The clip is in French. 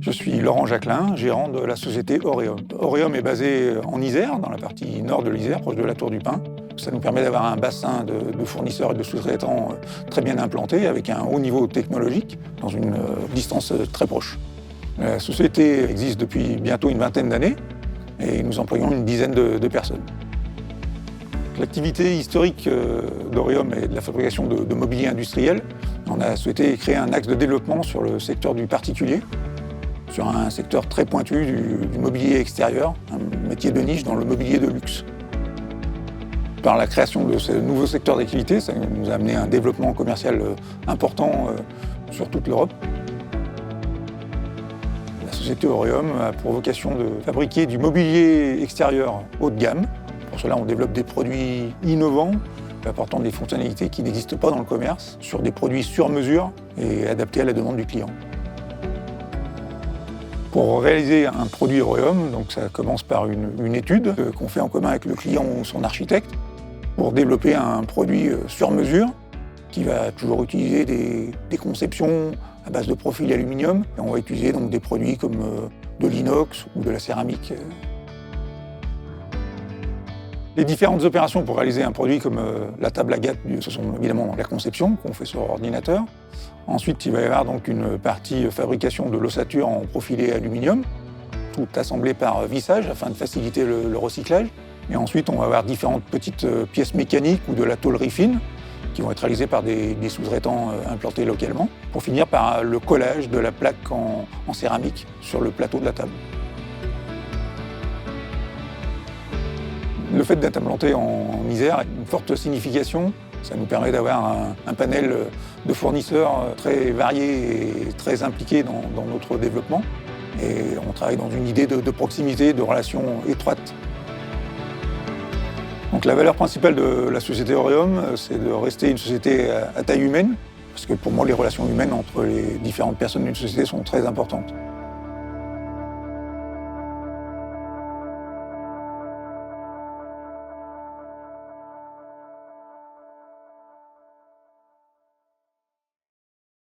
Je suis Laurent Jacquelin, gérant de la société Aureum. Aureum est basé en Isère, dans la partie nord de l'Isère, proche de la Tour du Pin. Ça nous permet d'avoir un bassin de fournisseurs et de sous-traitants très bien implanté, avec un haut niveau technologique, dans une distance très proche. La société existe depuis bientôt une vingtaine d'années et nous employons une dizaine de personnes. L'activité historique d'Aureum est de la fabrication de mobilier industriel. On a souhaité créer un axe de développement sur le secteur du particulier, sur un secteur très pointu du mobilier extérieur, un métier de niche dans le mobilier de luxe. Par la création de ce nouveau secteur d'activité, ça nous a amené à un développement commercial important sur toute l'Europe. La société Aureum a pour vocation de fabriquer du mobilier extérieur haut de gamme. Pour cela, on développe des produits innovants, apportant des fonctionnalités qui n'existent pas dans le commerce, sur des produits sur mesure et adaptés à la demande du client. Pour réaliser un produit Aureum, donc ça commence par une étude qu'on fait en commun avec le client ou son architecte pour développer un produit sur mesure qui va toujours utiliser des conceptions à base de profil aluminium. Et on va utiliser donc des produits comme de l'inox ou de la céramique. Les différentes opérations pour réaliser un produit comme la table Agathe, ce sont évidemment la conception qu'on fait sur ordinateur. Ensuite, il va y avoir donc une partie fabrication de l'ossature en profilé aluminium, tout assemblé par vissage afin de faciliter le recyclage. Et ensuite, on va avoir différentes petites pièces mécaniques ou de la tôlerie fine qui vont être réalisées par des sous-traitants implantés localement, pour finir par le collage de la plaque en céramique sur le plateau de la table. Le fait d'être implanté en Isère a une forte signification. Ça nous permet d'avoir un panel de fournisseurs très variés et très impliqués dans notre développement. Et on travaille dans une idée de proximité, de relations étroites. Donc la valeur principale de la société Aureum, c'est de rester une société à taille humaine, parce que pour moi, les relations humaines entre les différentes personnes d'une société sont très importantes.